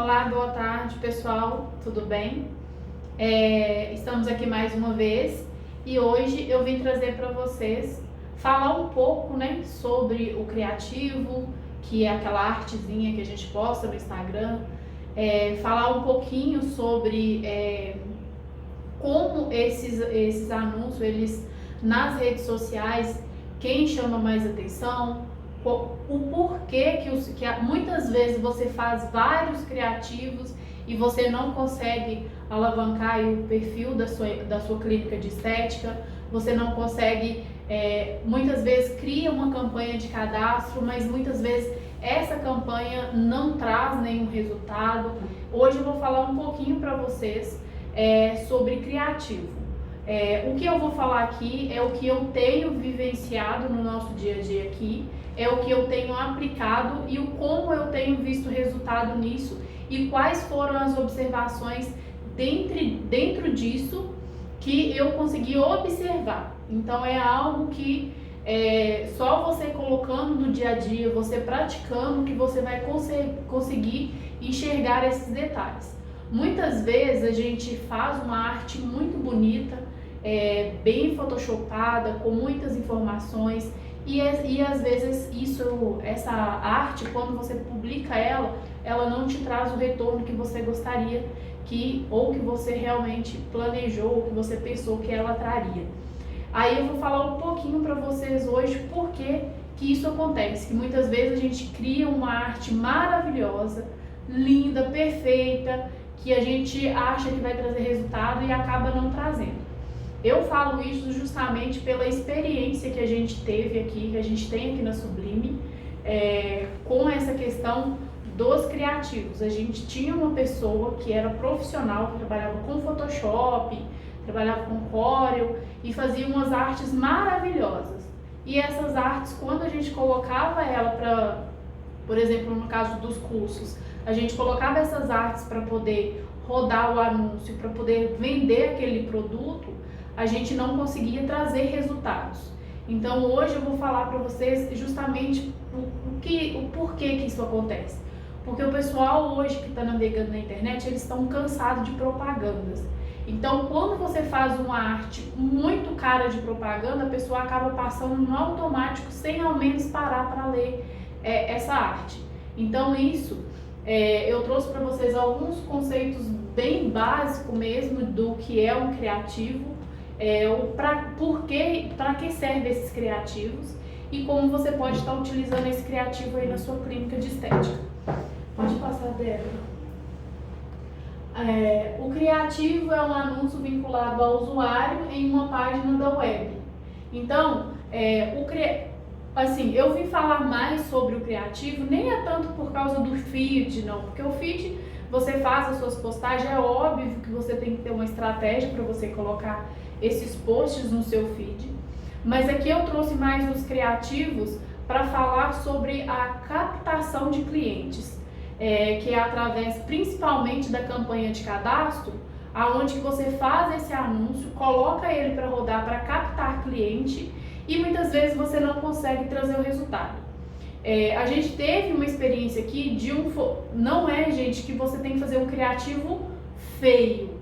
Olá, boa tarde, pessoal, tudo bem? Estamos aqui mais uma vez e hoje eu vim trazer para vocês falar um pouco, né, sobre o criativo, que é aquela artezinha que a gente posta no Instagram, falar um pouquinho sobre como esses anúncios, eles nas redes sociais, quem chama mais atenção, o porquê que muitas vezes você faz vários criativos e você não consegue alavancar o perfil da sua clínica de estética, você não consegue, muitas vezes cria uma campanha de cadastro, mas muitas vezes essa campanha não traz nenhum resultado. Hoje eu vou falar um pouquinho para vocês sobre criativo. O que eu vou falar aqui é o que eu tenho vivenciado no nosso dia a dia aqui, é o que eu tenho aplicado e o como eu tenho visto resultado nisso e quais foram as observações dentro disso que eu consegui observar. Então é algo que só você colocando no dia a dia, você praticando, que você vai conseguir enxergar esses detalhes. Muitas vezes a gente faz uma arte muito bonita, bem photoshopada, com muitas informações e às vezes essa arte, quando você publica ela não te traz o retorno que você gostaria ou que você realmente planejou, ou que você pensou que ela traria. Aí eu vou falar um pouquinho para vocês hoje por que isso acontece, que muitas vezes a gente cria uma arte maravilhosa, linda, perfeita, que a gente acha que vai trazer resultado e acaba não trazendo. Eu falo isso justamente pela experiência que a gente teve aqui, que a gente tem aqui na Sublime, com essa questão dos criativos. A gente tinha uma pessoa que era profissional, que trabalhava com Photoshop, trabalhava com Corel e fazia umas artes maravilhosas. E essas artes, quando a gente colocava ela para, por exemplo, no caso dos cursos, a gente colocava essas artes para poder rodar o anúncio, para poder vender aquele produto, a gente não conseguia trazer resultados. Então hoje eu vou falar para vocês justamente o porquê que isso acontece. Porque o pessoal hoje que está navegando na internet, eles estão cansados de propagandas. Então quando você faz uma arte muito cara de propaganda, a pessoa acaba passando no automático sem ao menos parar para ler essa arte. Então eu trouxe para vocês alguns conceitos bem básicos mesmo do que é um criativo, para que servem esses criativos e como você pode estar utilizando esse criativo aí na sua clínica de estética. Pode passar, Débora. O criativo é um anúncio vinculado ao usuário em uma página da web. Então, assim, eu vim falar mais sobre o criativo, nem é tanto por causa do feed, não, porque o feed você faz as suas postagens, é óbvio que você tem que ter uma estratégia para você colocar esses posts no seu feed, mas aqui eu trouxe mais os criativos para falar sobre a captação de clientes, que é através principalmente da campanha de cadastro, aonde que você faz esse anúncio, coloca ele para rodar para captar cliente e muitas vezes você não consegue trazer o resultado. A gente teve uma experiência aqui não é, gente, que você tem que fazer um criativo feio.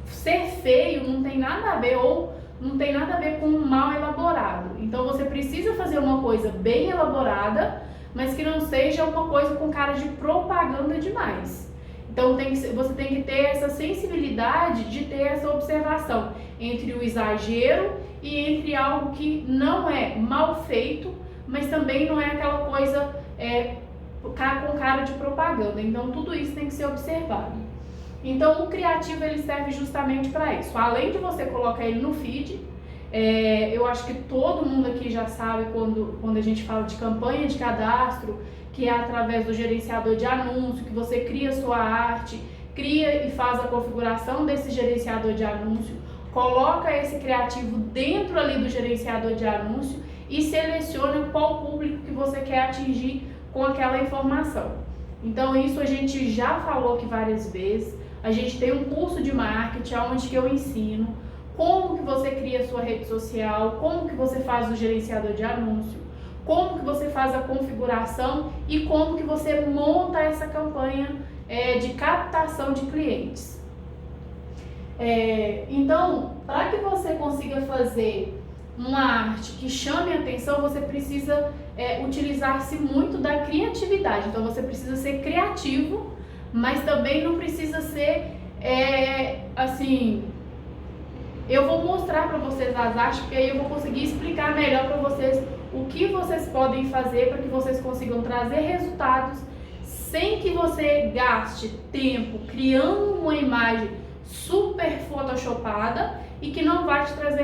Ser feio não tem nada a ver, ou não tem nada a ver com um mal elaborado. Então você precisa fazer uma coisa bem elaborada, mas que não seja uma coisa com cara de propaganda demais. Então você tem que ter essa sensibilidade de ter essa observação entre o exagero e entre algo que não é mal feito, mas também não é aquela coisa com cara de propaganda. Então tudo isso tem que ser observado. Então o criativo ele serve justamente para isso. Além de você colocar ele no feed, eu acho que todo mundo aqui já sabe quando a gente fala de campanha de cadastro, que é através do gerenciador de anúncio, que você cria sua arte, cria e faz a configuração desse gerenciador de anúncio, coloca esse criativo dentro ali do gerenciador de anúncio e seleciona qual público que você quer atingir com aquela informação. Então isso a gente já falou aqui várias vezes. A gente tem um curso de marketing onde que eu ensino como que você cria a sua rede social, como que você faz o gerenciador de anúncio, como que você faz a configuração e como que você monta essa campanha de captação de clientes. Então, para que você consiga fazer uma arte que chame a atenção, você precisa utilizar-se muito da criatividade. Então, você precisa ser criativo, mas também não precisa ser assim. Eu vou mostrar para vocês as artes, porque aí eu vou conseguir explicar melhor para vocês o que vocês podem fazer para que vocês consigam trazer resultados sem que você gaste tempo criando uma imagem super photoshopada e que não vai te trazer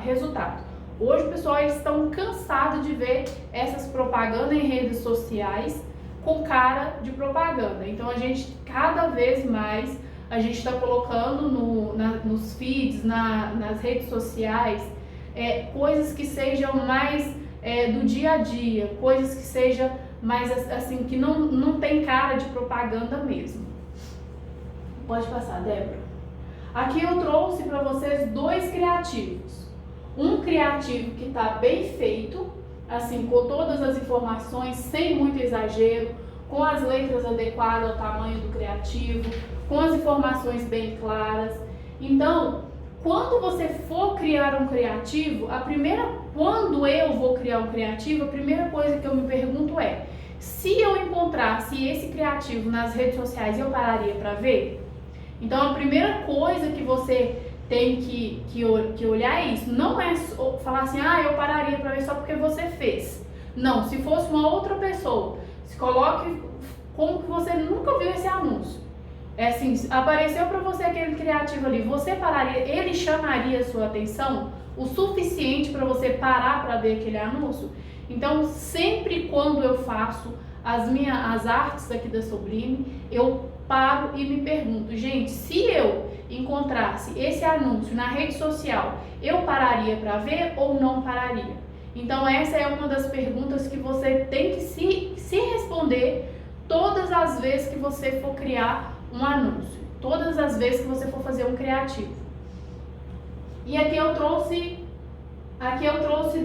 resultado. Hoje, pessoal, eles estão cansados de ver essas propagandas em redes sociais com cara de propaganda. Então, a gente, cada vez mais, a gente está colocando nos feeds, nas redes sociais, coisas que sejam mais do dia a dia, coisas que sejam mais assim, que não tem cara de propaganda mesmo. Pode passar, Débora. Aqui eu trouxe para vocês 2 criativos. Um criativo que está bem feito, assim, com todas as informações, sem muito exagero, com as letras adequadas ao tamanho do criativo, com as informações bem claras. Então, quando você for criar um criativo, quando eu vou criar um criativo, a primeira coisa que eu me pergunto é: se eu encontrasse esse criativo nas redes sociais, eu pararia para ver? Então, a primeira coisa que você tem que olhar é isso. Não é falar assim, eu pararia para ver só porque você fez. Não, se fosse uma outra pessoa, se coloque como que você nunca viu esse anúncio. Assim, apareceu para você aquele criativo ali, você pararia, ele chamaria a sua atenção o suficiente para você parar para ver aquele anúncio? Então, sempre quando eu faço as artes aqui da Sublime, eu paro e me pergunto, gente, se eu encontrasse esse anúncio na rede social, eu pararia para ver ou não pararia? Então, essa é uma das perguntas que você tem que se responder todas as vezes que você for criar um anúncio, todas as vezes que você for fazer um criativo. E aqui eu trouxe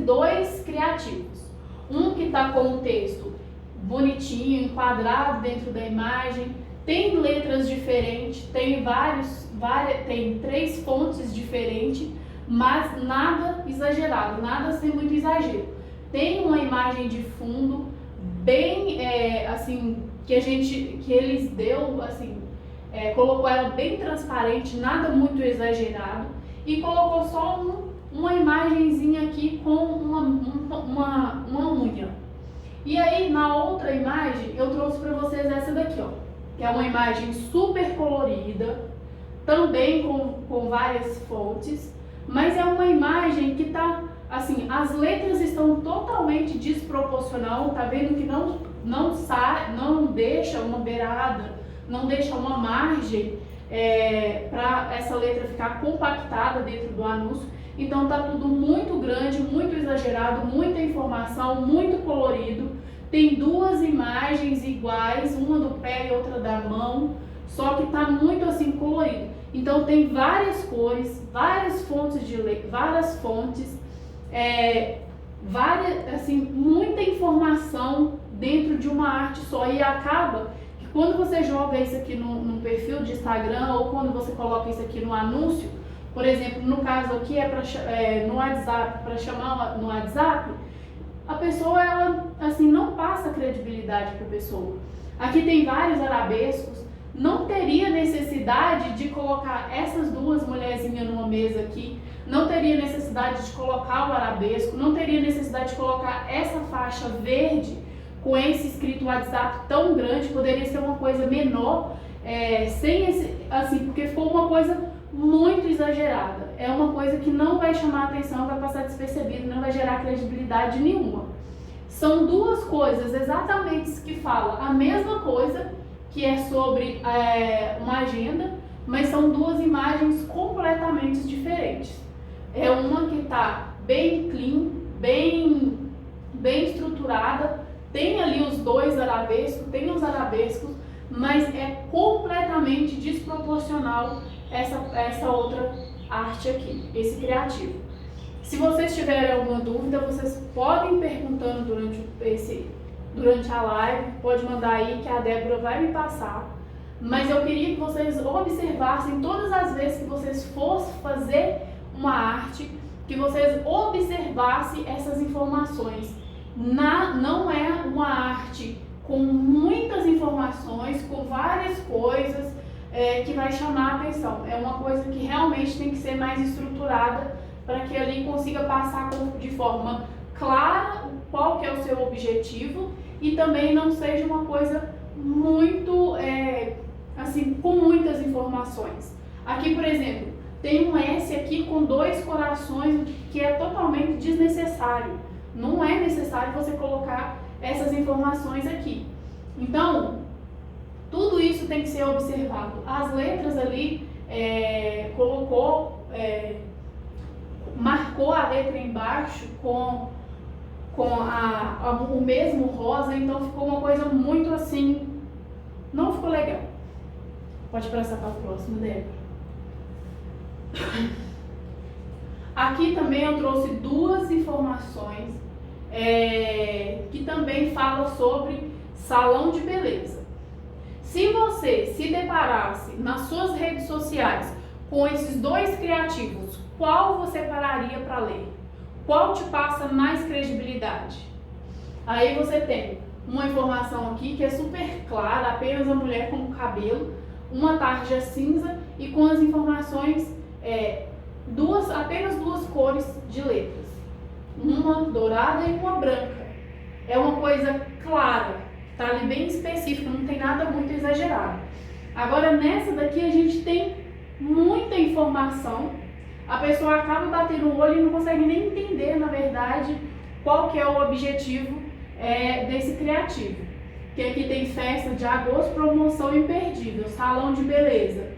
2 criativos. Um que está com o texto bonitinho, enquadrado dentro da imagem, tem letras diferentes, tem 3 fontes diferentes, mas nada exagerado, nada sem muito exagero. Tem uma imagem de fundo bem, assim, que eles deu, assim, colocou ela bem transparente, nada muito exagerado, e colocou só uma imagenzinha aqui com uma unha. E aí, na outra imagem, eu trouxe para vocês essa daqui, ó, que é uma imagem super colorida, também com várias fontes, mas é uma imagem que tá, assim, as letras estão totalmente desproporcional, tá vendo que não deixa uma beirada, não deixa uma margem para essa letra ficar compactada dentro do anúncio. Então tá tudo muito grande, muito exagerado, muita informação, muito colorido. Tem 2 imagens iguais, uma do pé e outra da mão, só que tá muito assim colorido. Então tem várias cores, várias fontes de letra, várias fontes, assim, muita informação dentro de uma arte só. E acaba que quando você joga isso aqui no perfil de Instagram, ou quando você coloca isso aqui no anúncio, por exemplo, no caso aqui no WhatsApp, para chamar no WhatsApp, a pessoa, ela assim, não passa credibilidade para a pessoa. Aqui tem vários arabescos, não teria necessidade de colocar essas 2 mulherzinhas numa mesa aqui, não teria necessidade de colocar o arabesco, não teria necessidade de colocar essa faixa verde com esse escrito WhatsApp tão grande, poderia ser uma coisa menor, assim, porque ficou uma coisa muito exagerada. É uma coisa que não vai chamar a atenção, vai passar despercebido, não vai gerar credibilidade nenhuma. São 2 coisas exatamente que falam a mesma coisa, que é sobre uma agenda, mas são 2 imagens completamente diferentes. É uma que está bem clean, bem estruturada, tem ali os 2 arabescos, tem os arabescos, mas é completamente desproporcional essa outra arte aqui, esse criativo. Se vocês tiverem alguma dúvida, vocês podem ir perguntando durante a live, pode mandar aí que a Débora vai me passar. Mas eu queria que vocês observassem todas as vezes que vocês fossem fazer uma arte, que vocês observassem essas informações. Não é uma arte com muitas informações, com várias coisas que vai chamar a atenção. É uma coisa que realmente tem que ser mais estruturada para que ali consiga passar de forma clara qual que é o seu objetivo e também não seja uma coisa muito, assim, com muitas informações. Aqui, por exemplo, tem um S aqui com 2 corações que é totalmente desnecessário. Não é necessário você colocar essas informações aqui. Então, tudo isso tem que ser observado. As letras ali, marcou a letra embaixo com o mesmo rosa, então ficou uma coisa muito assim, não ficou legal. Pode passar para o próximo, Débora. Aqui também eu trouxe 2 informações que também falam sobre salão de beleza. Se você se deparasse nas suas redes sociais com esses 2 criativos, qual você pararia para ler? Qual te passa mais credibilidade? Aí você tem uma informação aqui que é super clara, apenas a mulher com cabelo, uma tarja cinza e com as informações, apenas 2 cores de letras, uma dourada e uma branca. É uma coisa clara, tá ali bem específica, não tem nada muito exagerado. Agora nessa daqui a gente tem muita informação, a pessoa acaba batendo o olho e não consegue nem entender, na verdade, qual que é o objetivo desse criativo. Que aqui tem festa de agosto, promoção imperdível, salão de beleza.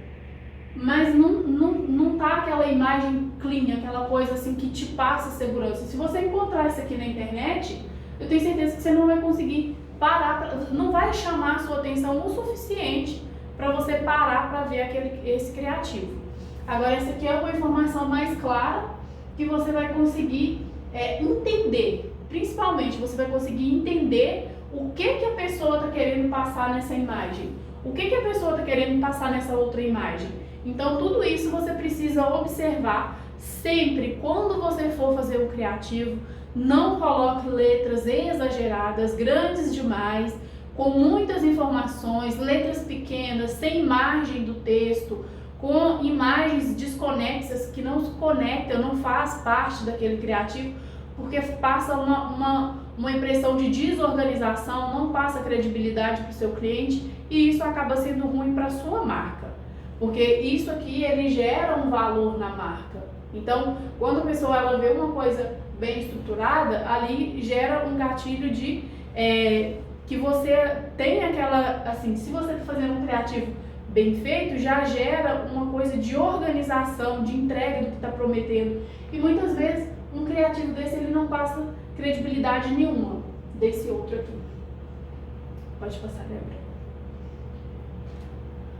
Mas não tá aquela imagem clean, aquela coisa assim que te passa segurança. Se você encontrar isso aqui na internet, eu tenho certeza que você não vai conseguir parar, não vai chamar a sua atenção o suficiente para você parar para ver esse criativo. Agora, essa aqui é uma informação mais clara que você vai conseguir entender. Principalmente, você vai conseguir entender o que a pessoa está querendo passar nessa imagem. O que a pessoa está querendo passar nessa outra imagem. Então, tudo isso você precisa observar sempre. Quando você for fazer um criativo, não coloque letras exageradas, grandes demais, com muitas informações, letras pequenas, sem margem do texto, com imagens desconexas que não se conectam, não faz parte daquele criativo, porque passa uma impressão de desorganização, não passa credibilidade para o seu cliente e isso acaba sendo ruim para a sua marca, porque isso aqui ele gera um valor na marca. Então, quando a pessoa ela vê uma coisa bem estruturada, ali gera um gatilho de que você tem aquela, assim, se você está fazendo um criativo bem feito, já gera uma coisa de organização, de entrega do que está prometendo. E muitas vezes um criativo desse ele não passa credibilidade nenhuma desse outro aqui. Pode passar, Débora.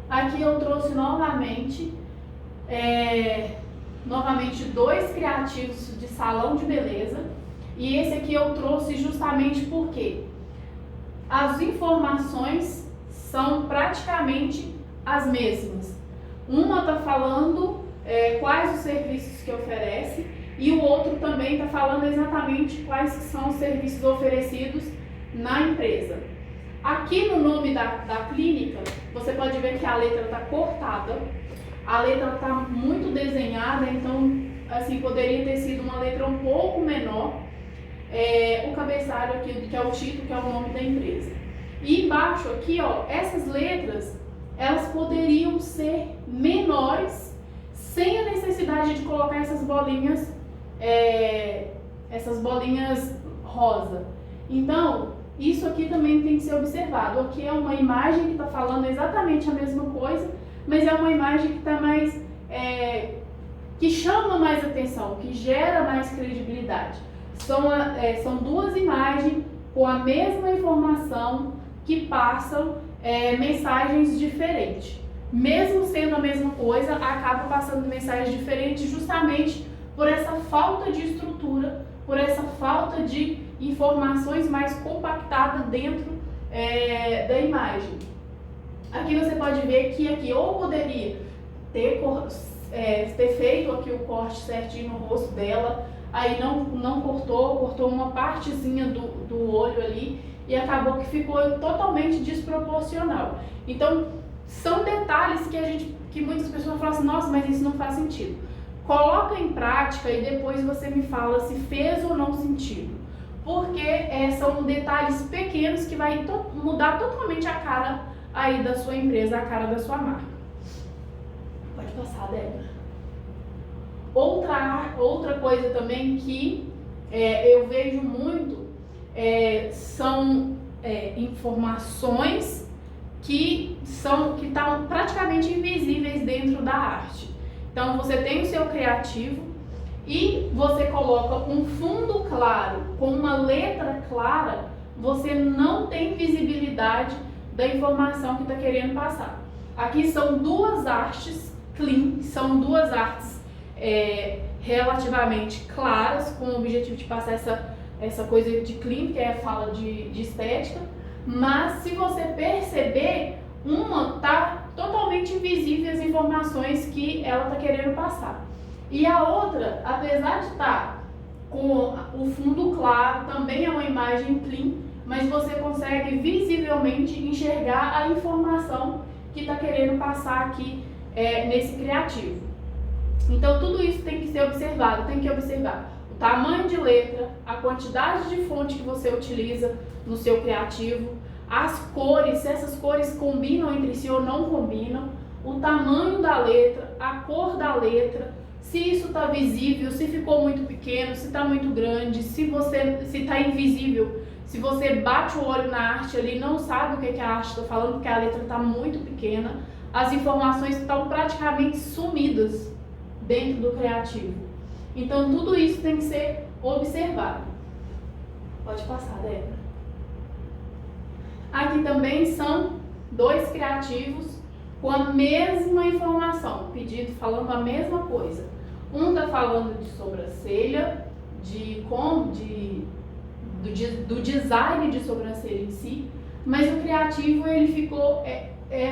Aqui eu trouxe novamente 2 criativos de salão de beleza. E esse aqui eu trouxe justamente porque as informações são praticamente as mesmas. Uma está falando quais os serviços que oferece e o outro também está falando exatamente quais são os serviços oferecidos na empresa. Aqui no nome da clínica, você pode ver que a letra está cortada, a letra está muito desenhada, então assim, poderia ter sido uma letra um pouco menor. O cabeçalho aqui, que é o título, que é o nome da empresa. E embaixo aqui, ó, essas letras, elas poderiam ser menores, sem a necessidade de colocar essas bolinhas rosa. Então, isso aqui também tem que ser observado. Aqui é uma imagem que está falando exatamente a mesma coisa, mas é uma imagem que está mais, que chama mais atenção, que gera mais credibilidade. São 2 imagens com a mesma informação que passam mensagens diferentes. Mesmo sendo a mesma coisa, acaba passando mensagens diferentes justamente por essa falta de estrutura, por essa falta de informações mais compactadas dentro da imagem. Aqui você pode ver que aqui ou poderia ter feito aqui o corte certinho no rosto dela, aí não cortou uma partezinha do olho ali e acabou que ficou totalmente desproporcional. Então, são detalhes que muitas pessoas falam assim, nossa, mas isso não faz sentido. Coloca em prática e depois você me fala se fez ou não sentido. Porque são detalhes pequenos que vai mudar totalmente a cara aí da sua empresa, a cara da sua marca. Pode passar, Débora. Outra coisa também que eu vejo muito são informações que estão praticamente invisíveis dentro da arte. Então você tem o seu criativo e você coloca um fundo claro com uma letra clara, você não tem visibilidade da informação que está querendo passar. Aqui são duas artes clean, são duas artes relativamente claras, com o objetivo de passar essa coisa de clean, que é a fala de estética, mas se você perceber, uma está totalmente invisível as informações que ela está querendo passar. E a outra, apesar de estar com o fundo claro, também é uma imagem clean, mas você consegue visivelmente enxergar a informação que está querendo passar aqui nesse criativo. Então tudo isso tem que ser observado, tem que observar o tamanho de letra, a quantidade de fonte que você utiliza no seu criativo, as cores, se essas cores combinam entre si ou não combinam, o tamanho da letra, a cor da letra, se isso está visível, se ficou muito pequeno, se está muito grande, se está invisível, se você bate o olho na arte ali e não sabe o que a arte está falando, porque a letra está muito pequena, as informações estão praticamente sumidas dentro do criativo. Então tudo isso tem que ser observado. Pode passar, Débora. Aqui também são dois criativos com a mesma informação, pedido falando a mesma coisa. Um está falando de sobrancelha, do design de sobrancelha em si, mas o criativo ele ficou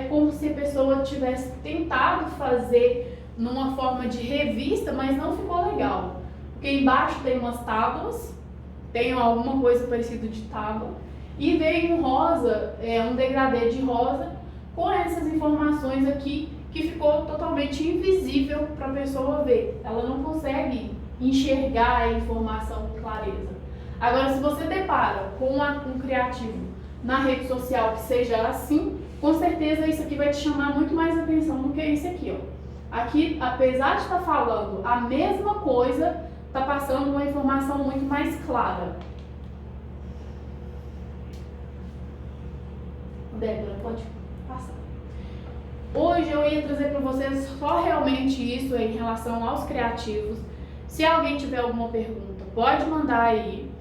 como se a pessoa tivesse tentado fazer numa forma de revista, mas não ficou legal. Porque embaixo tem umas tábuas, tem alguma coisa parecida de tábua, e veio um rosa, um degradê de rosa, com essas informações aqui, que ficou totalmente invisível para a pessoa ver. Ela não consegue enxergar a informação com clareza. Agora, se você depara com um criativo na rede social que seja assim, com certeza isso aqui vai te chamar muito mais atenção do que esse aqui, ó. Aqui, apesar de estar falando a mesma coisa, está passando uma informação muito mais clara. Débora, pode passar. Hoje eu ia trazer para vocês só realmente isso em relação aos criativos. Se alguém tiver alguma pergunta, pode mandar aí,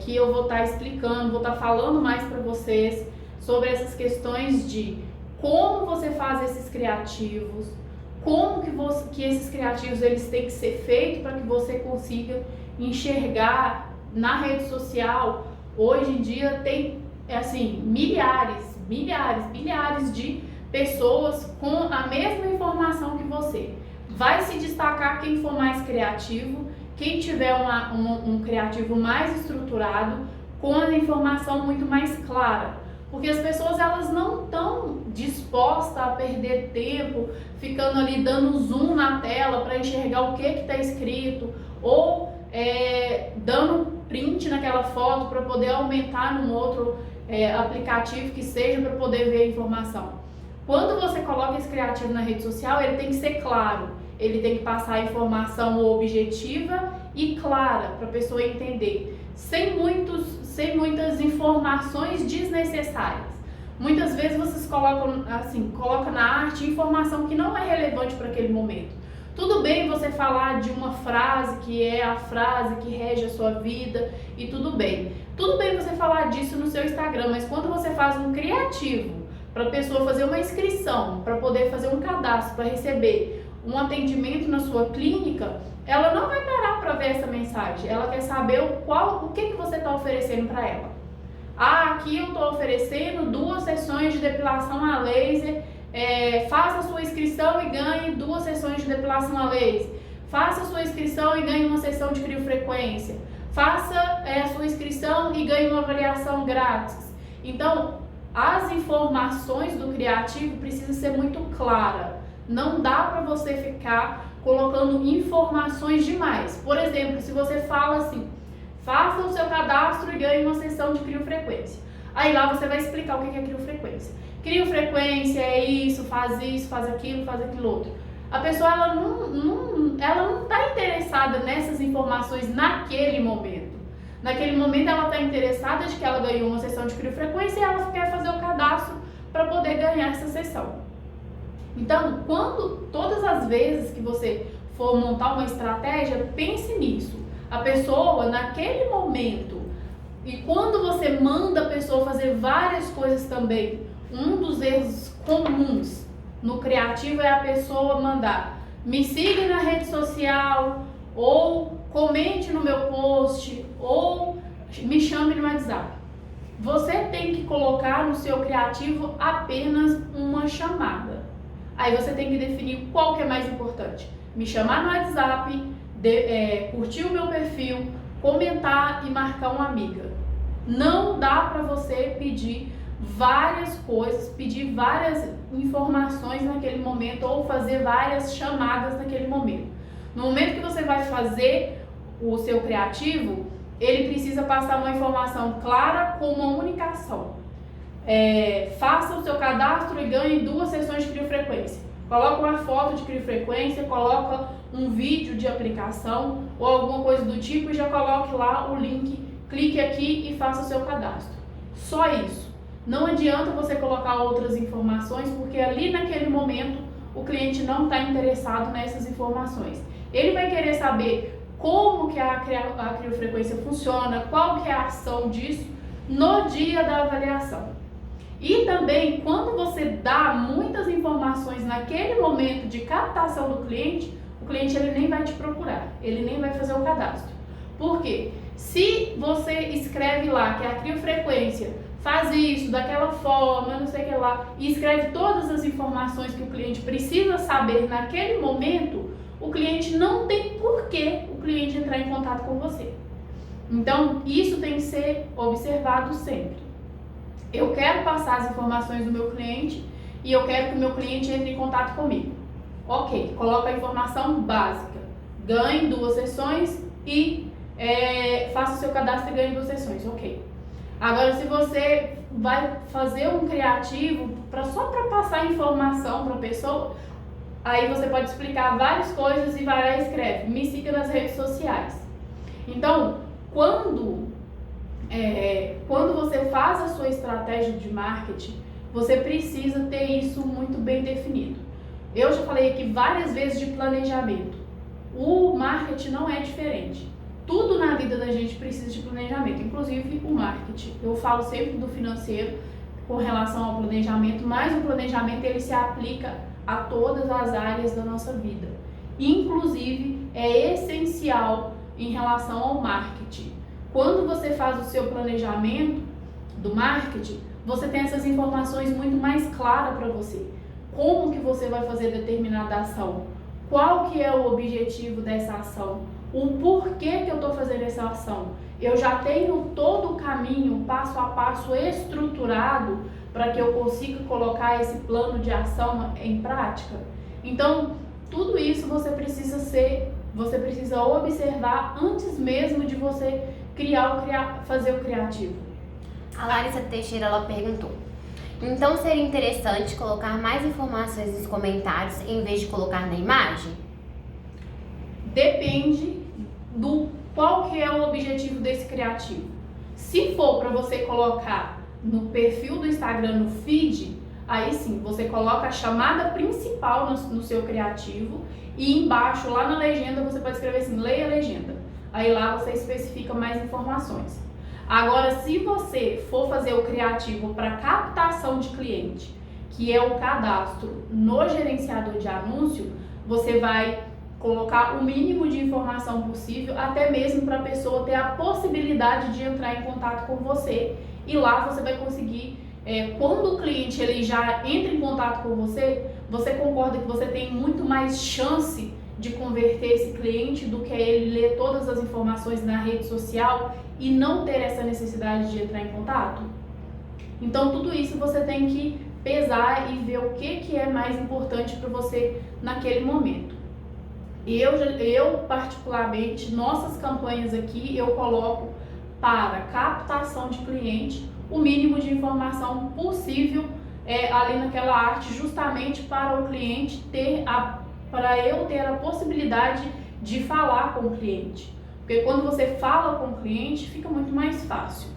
que eu vou estar explicando, vou estar falando mais para vocês sobre essas questões de como você faz esses criativos, como que esses criativos eles têm que ser feitos para que você consiga enxergar na rede social. Hoje em dia tem assim milhares de pessoas com a mesma informação que você. Vai se destacar quem for mais criativo, quem tiver um criativo mais estruturado, com a informação muito mais clara. Porque as pessoas elas não estão dispostas a perder tempo ficando ali dando zoom na tela para enxergar o que está escrito, ou dando print naquela foto para poder aumentar num outro aplicativo que seja para poder ver a informação. Quando você coloca esse criativo na rede social, ele tem que ser claro, ele tem que passar a informação objetiva e clara para a pessoa entender, sem muitas informações desnecessárias. Muitas vezes vocês colocam na arte informação que não é relevante para aquele momento. Tudo bem você falar de uma frase que é a frase que rege a sua vida e tudo bem. Tudo bem você falar disso no seu Instagram, mas quando você faz um criativo para a pessoa fazer uma inscrição, para poder fazer um cadastro, para receber um atendimento na sua clínica, ela não vai parar para ver essa mensagem. Ela quer saber o que você está oferecendo para ela. Ah, aqui eu estou oferecendo 2 sessões de depilação a laser. Faça sua inscrição e ganhe 2 sessões de depilação a laser. Faça sua inscrição e ganhe uma sessão de criofrequência. Faça a sua inscrição e ganhe uma avaliação grátis. Então, as informações do criativo precisam ser muito claras. Não dá para você ficar colocando informações demais. Por exemplo, se você fala assim, faça o seu cadastro e ganhe uma sessão de criofrequência. Aí lá você vai explicar o que é criofrequência. Criofrequência é isso, faz aquilo outro. A pessoa ela não está interessada nessas informações naquele momento. Naquele momento ela está interessada de que ela ganhou uma sessão de criofrequência e ela quer fazer o cadastro para poder ganhar essa sessão. Então, todas as vezes que você for montar uma estratégia, pense nisso. A pessoa naquele momento, e quando você manda a pessoa fazer várias coisas também, um dos erros comuns no criativo é a pessoa mandar me siga na rede social, ou comente no meu post, ou me chame no WhatsApp. Você tem que colocar no seu criativo apenas uma chamada. Aí você tem que definir qual que é mais importante. Me chamar no WhatsApp, curtir o meu perfil, comentar e marcar uma amiga. Não dá para você pedir várias coisas, pedir várias informações naquele momento ou fazer várias chamadas naquele momento. No momento que você vai fazer o seu criativo, ele precisa passar uma informação clara com uma única ação. Faça o seu cadastro e ganhe 2 sessões de criofrequência. Coloca uma foto de criofrequência, coloca um vídeo de aplicação ou alguma coisa do tipo e já coloque lá o link, clique aqui e faça o seu cadastro. Só isso. Não adianta você colocar outras informações, porque ali naquele momento o cliente não está interessado nessas informações. Ele vai querer saber como que a criofrequência funciona, qual que é a ação disso no dia da avaliação. E também, quando você dá muitas informações naquele momento de captação do cliente, o cliente ele nem vai te procurar, ele nem vai fazer o cadastro. Por quê? Se você escreve lá que a criofrequência faz isso, daquela forma, não sei o que lá, e escreve todas as informações que o cliente precisa saber naquele momento, o cliente não tem porquê o cliente entrar em contato com você. Então, isso tem que ser observado sempre. Eu quero passar as informações do meu cliente e eu quero que o meu cliente entre em contato comigo. Ok, coloca a informação básica. Ganhe 2 sessões e faça o seu cadastro e ganhe 2 sessões. Ok. Agora, se você vai fazer um criativo só para passar informação para a pessoa, aí você pode explicar várias coisas e vai lá e escreve, me siga nas redes sociais. Então, quando você faz a sua estratégia de marketing, você precisa ter isso muito bem definido. Eu já falei aqui várias vezes de planejamento. O marketing não é diferente. Tudo na vida da gente precisa de planejamento, inclusive o marketing. Eu falo sempre do financeiro com relação ao planejamento, mas o planejamento ele se aplica a todas as áreas da nossa vida. Inclusive, é essencial em relação ao marketing. Quando você faz o seu planejamento do marketing, você tem essas informações muito mais claras para você. Como que você vai fazer determinada ação? Qual que é o objetivo dessa ação? O porquê que eu estou fazendo essa ação? Eu já tenho todo o caminho, passo a passo, estruturado para que eu consiga colocar esse plano de ação em prática? Então, tudo isso você precisa observar antes mesmo de você fazer o criativo. A Larissa Teixeira ela perguntou: então seria interessante colocar mais informações nos comentários em vez de colocar na imagem? Depende do qual que é o objetivo desse criativo. Se for para você colocar no perfil do Instagram, no feed, aí sim, você coloca a chamada principal no seu criativo e embaixo, lá na legenda, você pode escrever assim, leia a legenda. Aí lá você especifica mais informações. Agora, se você for fazer o criativo para captação de cliente, que é o cadastro no gerenciador de anúncio, você vai colocar o mínimo de informação possível, até mesmo para a pessoa ter a possibilidade de entrar em contato com você. E lá você vai conseguir, quando o cliente ele já entra em contato com você, você concorda que você tem muito mais chance de converter esse cliente do que ele ler todas as informações na rede social e não ter essa necessidade de entrar em contato? Então tudo isso você tem que pesar e ver o que é mais importante para você naquele momento. Eu particularmente, nossas campanhas aqui, eu coloco para captação de cliente o mínimo de informação possível ali naquela arte, justamente para o cliente para eu ter a possibilidade de falar com o cliente. Porque quando você fala com o cliente, fica muito mais fácil.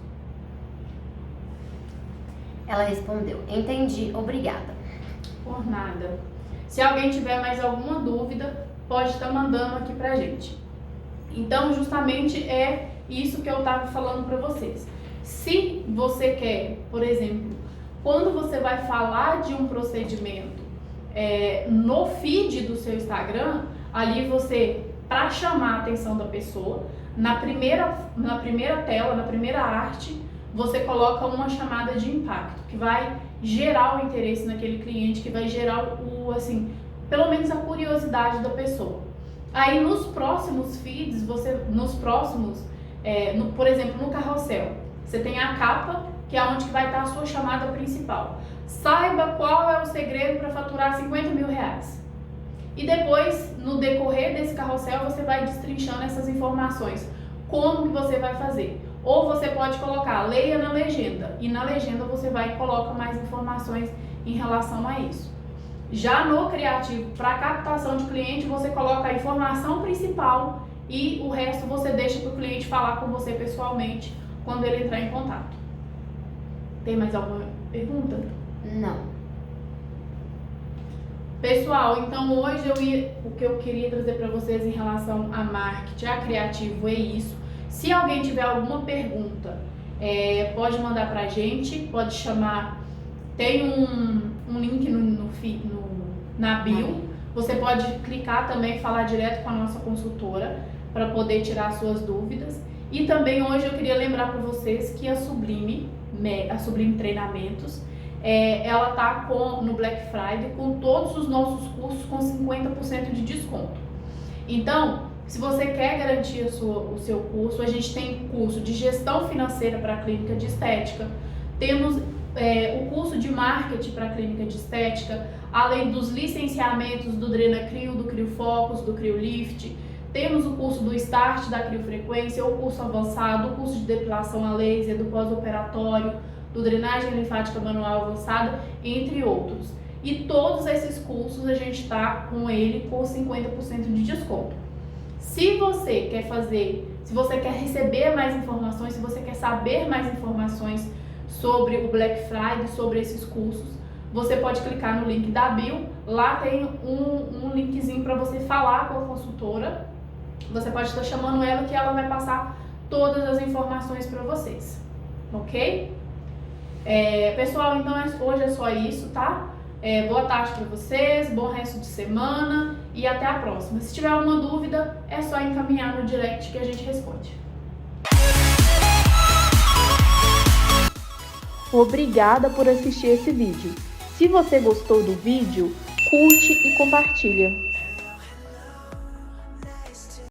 Ela respondeu: entendi, obrigada. Por nada. Se alguém tiver mais alguma dúvida, pode estar mandando aqui pra gente. Então, justamente é isso que eu estava falando para vocês. Se você quer, por exemplo, quando você vai falar de um procedimento no feed do seu Instagram, ali você, para chamar a atenção da pessoa, na primeira tela, na primeira arte, você coloca uma chamada de impacto, que vai gerar o interesse naquele cliente, que vai gerar pelo menos a curiosidade da pessoa. Aí nos próximos feeds, por exemplo, no carrossel, você tem a capa, que é onde vai estar a sua chamada principal. Saiba qual é o segredo para faturar 50 mil reais. E depois, no decorrer desse carrossel, você vai destrinchando essas informações. Como que você vai fazer? Ou você pode colocar, leia na legenda. E na legenda você vai e coloca mais informações em relação a isso. Já no criativo, para captação de cliente, você coloca a informação principal e o resto você deixa para o cliente falar com você pessoalmente quando ele entrar em contato. Tem mais alguma pergunta? Não. Pessoal, então hoje o que eu queria trazer para vocês em relação a marketing, a criativo, é isso. Se alguém tiver alguma pergunta, pode mandar pra gente, pode chamar, tem um link na bio, você pode clicar também e falar direto com a nossa consultora para poder tirar suas dúvidas. E também hoje eu queria lembrar para vocês que a Sublime Treinamentos, ela tá no Black Friday com todos os nossos cursos com 50% de desconto. Então, se você quer garantir o seu curso, a gente tem curso de gestão financeira para a clínica de estética, temos o curso de marketing para a clínica de estética, além dos licenciamentos do Drenacrio, do CrioFocus, do CrioLift, temos o curso do Start da Criofrequência, o curso avançado, o curso de depilação a laser, do pós-operatório, do drenagem linfática manual avançada, entre outros. E todos esses cursos a gente está com ele com 50% de desconto. Se você quer receber mais informações, se você quer saber mais informações sobre o Black Friday, sobre esses cursos, você pode clicar no link da bio, lá tem um linkzinho para você falar com a consultora, você pode estar chamando ela que ela vai passar todas as informações para vocês, ok? Pessoal, então hoje é só isso, tá? Boa tarde para vocês, bom resto de semana e até a próxima. Se tiver alguma dúvida, é só encaminhar no direct que a gente responde. Obrigada por assistir esse vídeo. Se você gostou do vídeo, curte e compartilha.